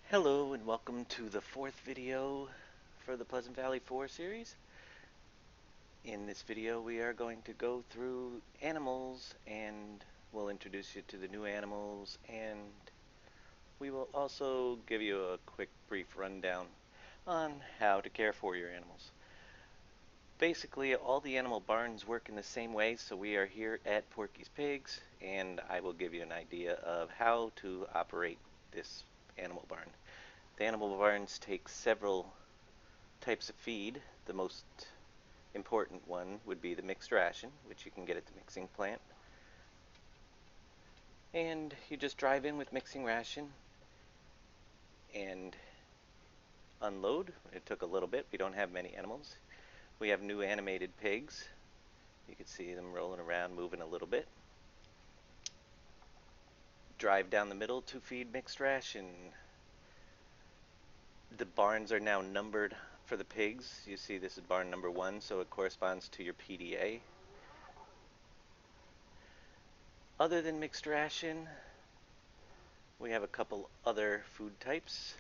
Hello and welcome to the fourth video for the Pleasant Valley 4 series. In this video we are going to go through animals and we'll introduce you to the new animals, and we will also give you a quick brief rundown on how to care for your animals. Basically all the animal barns work in the same way, so we are here at Porky's Pigs and I will give you an idea of how to operate this animal barn. The animal barns take several types of feed. The most important one would be the mixed ration, which you can get at the mixing plant. And you just drive in with mixing ration and unload. It took a little bit. We don't have many animals. We have new animated pigs. You can see them rolling around, moving a little bit. Drive down the middle to feed mixed ration. The barns are now numbered for the pigs. You see this is barn number 1, so it corresponds to your PDA. Other than mixed ration, we have a couple other food types.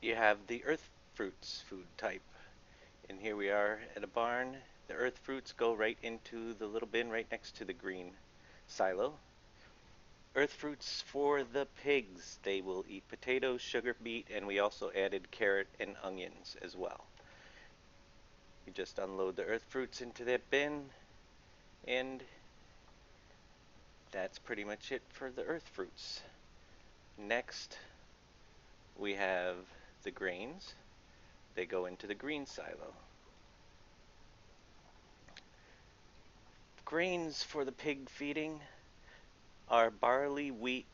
You have the earth fruits food type. And here we are at a barn. The earth fruits go right into the little bin right next to the green silo. Earth fruits for the pigs. They will eat potatoes, sugar beet, and we also added carrot and onions as well. You just unload the earth fruits into that bin, and that's pretty much it for the earth fruits. Next, we have the grains. They go into the green silo. Grains for the pig feeding are barley, wheat,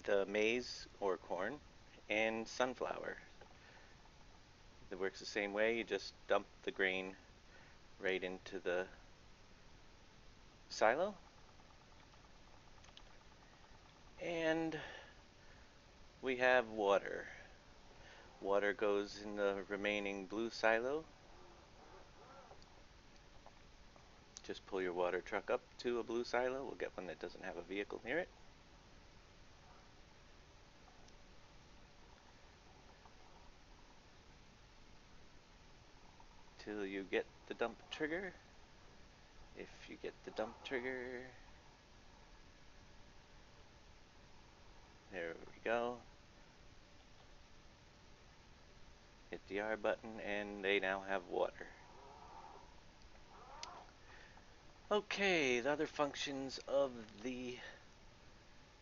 the maize or corn, and sunflower. It works the same way. You just dump the grain right into the silo. And we have water. Water goes in the remaining blue silo. Just pull your water truck up to a blue silo. We'll get one that doesn't have a vehicle near it. Till you get the dump trigger. If you get the dump trigger, there we go. Hit the R button and they now have water. Okay, the other functions of the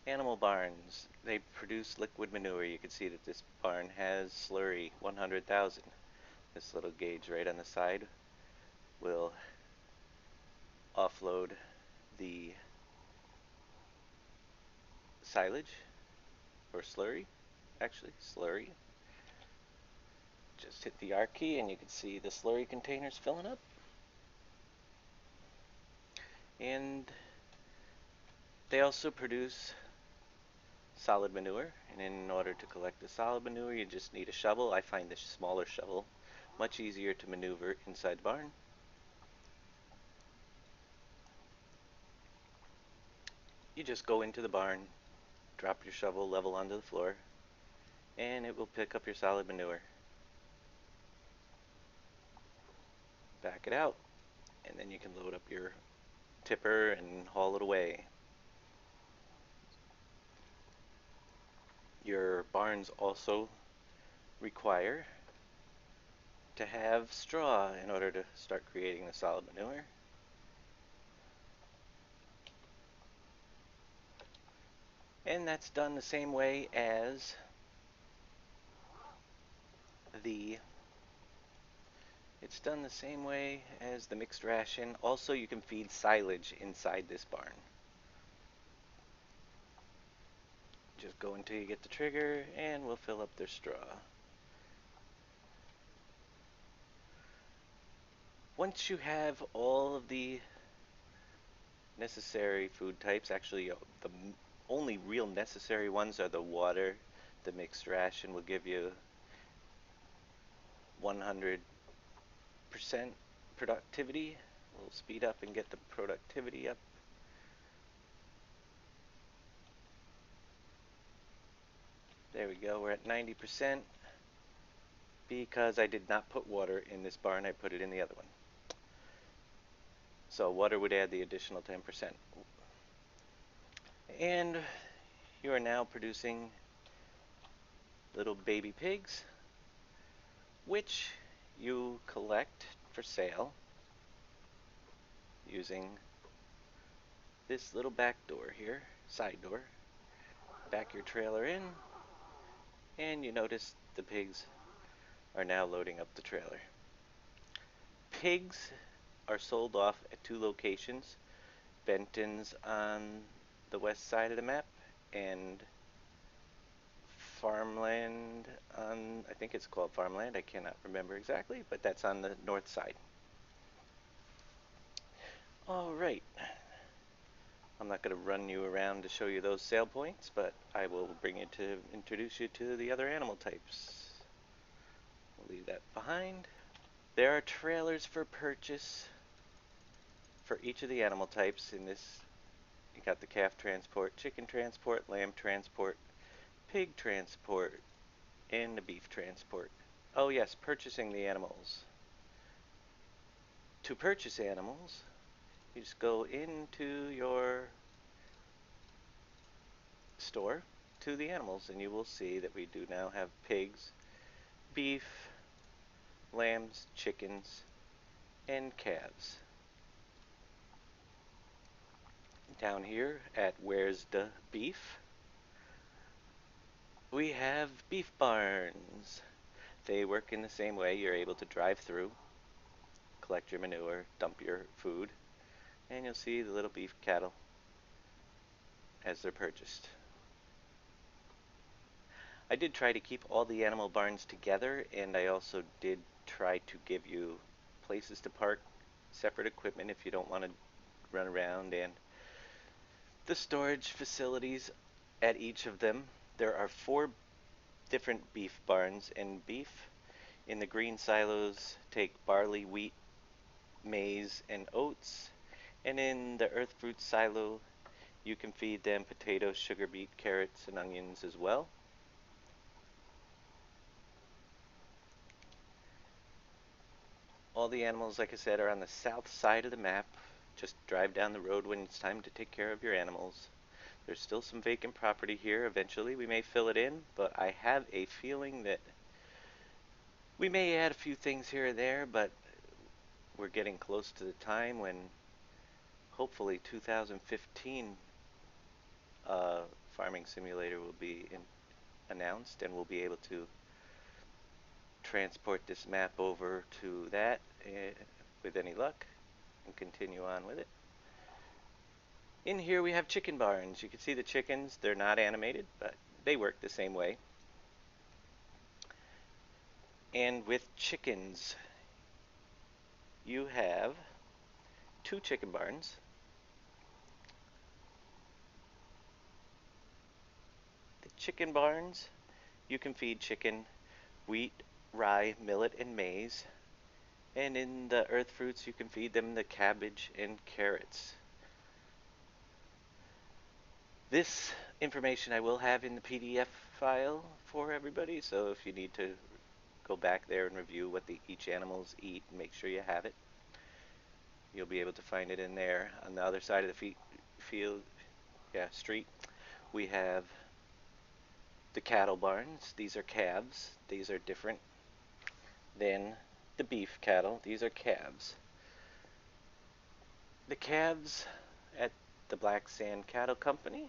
animal barns. They produce liquid manure. You can see that this barn has Slurry 100,000. This little gauge right on the side will offload the silage, or slurry, actually, slurry. Just hit the R key and you can see the slurry containers filling up. And they also produce solid manure, and in order to collect the solid manure you just need a shovel. I find this smaller shovel much easier to maneuver inside the barn. You just go into the barn, drop your shovel level onto the floor, and it will pick up your solid manure. Back it out, and then you can load up your tipper and haul it away. Your barns also require to have straw in order to start creating the solid manure. And that's done the same way as the mixed ration. Also, you can feed silage inside this barn. Just go until you get the trigger and we'll fill up their straw. Once you have all of the necessary food types, actually the only real necessary ones are the water. The mixed ration will give you 100% productivity. We'll speed up and get the productivity up. There we go, we're at 90% because I did not put water in this barn, I put it in the other one. So water would add the additional 10%. And you are now producing little baby pigs, which you collect for sale using this little back door here, side door. Back your trailer in, and you notice the pigs are now loading up the trailer. Pigs are sold off at 2 locations, Benton's on the west side of the map and Farmland on, I think it's called Farmland, I cannot remember exactly, but that's on the north side. Alright, I'm not going to run you around to show you those sale points, but I will bring you to introduce you to the other animal types. We'll leave that behind. There are trailers for purchase for each of the animal types. In this, you got the calf transport, chicken transport, lamb transport, pig transport, and the beef transport. Oh yes, purchasing the animals. To purchase animals, you just go into your store to the animals, and you will see that we do now have pigs, beef, lambs, chickens, and calves. Down here at Where's the Beef, we have beef barns. They work in the same way. You're able to drive through, collect your manure, dump your food, and you'll see the little beef cattle as they're purchased. I did try to keep all the animal barns together, and I also did try to give you places to park separate equipment if you don't want to run around, and the storage facilities at each of them. There are 4 different beef barns, and beef in the green silos take barley, wheat, maize, and oats, and in the earth fruit silo you can feed them potatoes, sugar beet, carrots, and onions as well. All the animals, like I said, are on the south side of the map. Just drive down the road when it's time to take care of your animals. There's still some vacant property here. Eventually we may fill it in, but I have a feeling that we may add a few things here or there, but we're getting close to the time when hopefully 2015 Farming Simulator will be announced, and we'll be able to transport this map over to that with any luck and continue on with it. In here we have chicken barns. You can see the chickens. They're not animated, but they work the same way. And with chickens, you have 2 chicken barns. The chicken barns, you can feed chicken wheat, rye, millet, and maize. And in the earth fruits, you can feed them the cabbage and carrots. This information I will have in the PDF file for everybody, so if you need to go back there and review what each animals eat, make sure you have it. You'll be able to find it in there. On the other side of the street, we have the cattle barns. These are calves. These are different than the beef cattle. These are calves. The calves at the Black Sand Cattle Company,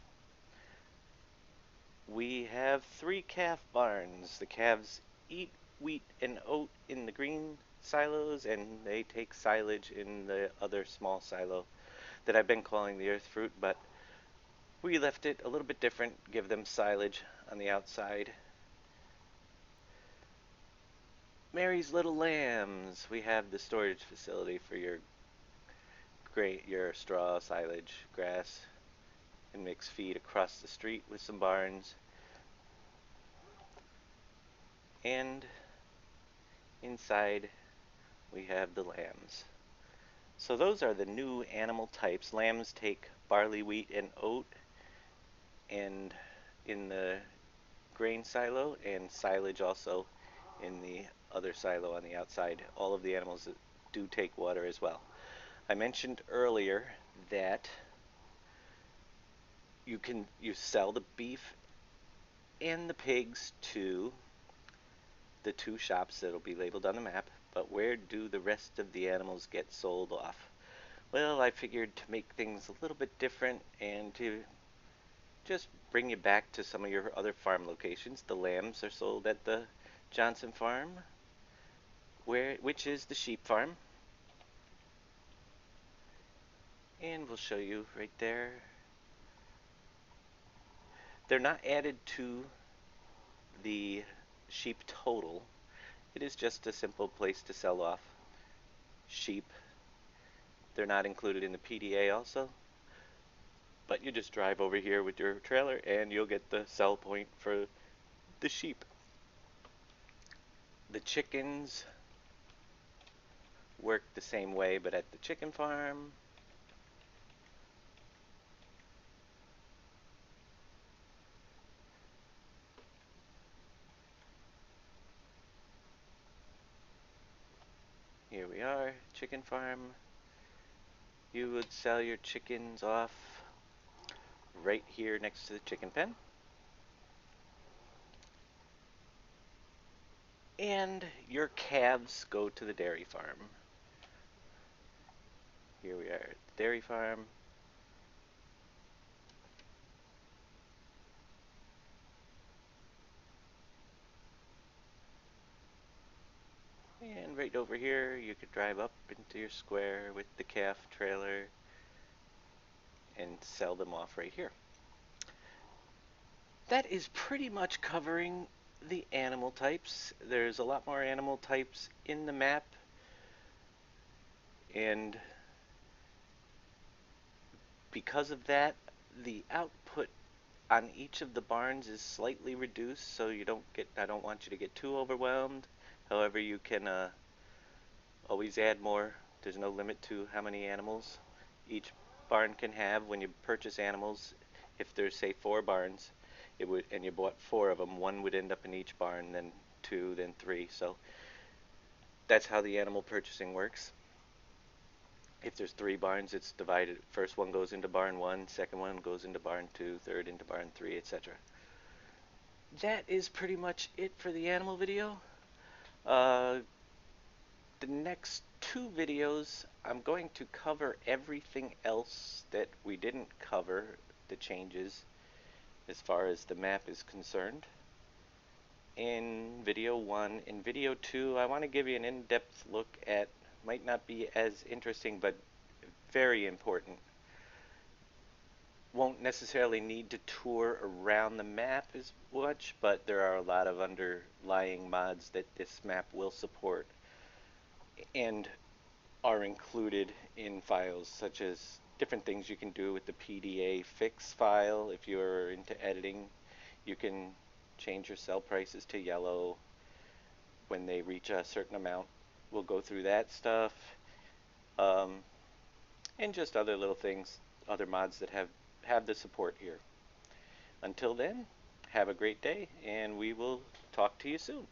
we have 3 calf barns. The calves eat wheat and oat in the green silos, and they take silage in the other small silo that I've been calling the earth fruit, but we left it a little bit different, give them silage on the outside. Mary's Little Lambs, we have the storage facility for your straw, silage, grass, and mixed feed across the street with some barns. And inside we have the lambs. So those are the new animal types. Lambs take barley, wheat, and oat, and in the grain silo and silage also in the other silo on the outside. All of the animals do take water as well. I mentioned earlier that you sell the beef and the pigs to the two shops that'll be labeled on the map, but where do the rest of the animals get sold off? Well, I figured to make things a little bit different and to just bring you back to some of your other farm locations. The lambs are sold at the Johnson farm, which is the sheep farm. And we'll show you right there. They're not added to the sheep total. It is just a simple place to sell off sheep. They're not included in the PDA also, but you just drive over here with your trailer and you'll get the sell point for the sheep. The chickens work the same way, but at the chicken farm, here we are, chicken farm. You would sell your chickens off right here next to the chicken pen. And your calves go to the dairy farm. Here we are at the dairy farm. And right over here, you could drive up into your square with the calf trailer and sell them off right here. That is pretty much covering the animal types. There's a lot more animal types in the map, and because of that, the output on each of the barns is slightly reduced, so I don't want you to get too overwhelmed. However, you can always add more. There's no limit to how many animals each barn can have. When you purchase animals, if there's say 4 barns, and you bought 4 of them, 1 would end up in each barn, then 2, then 3. So that's how the animal purchasing works. If there's 3 barns, it's divided. First one goes into barn 1, second one goes into barn 2, third into barn 3, etc. That is pretty much it for the animal video. The next 2 videos, I'm going to cover everything else that we didn't cover, the changes, as far as the map is concerned. In video 1. In video 2, I want to give you an in-depth look at, might not be as interesting, but very important. Won't necessarily need to tour around the map as much, but there are a lot of underlying mods that this map will support and are included in files, such as different things you can do with the PDA fix file. If you're into editing, you can change your sell prices to yellow when they reach a certain amount. We'll go through that stuff, and just other little things, other mods that have the support here. Until then, have a great day, and we will talk to you soon.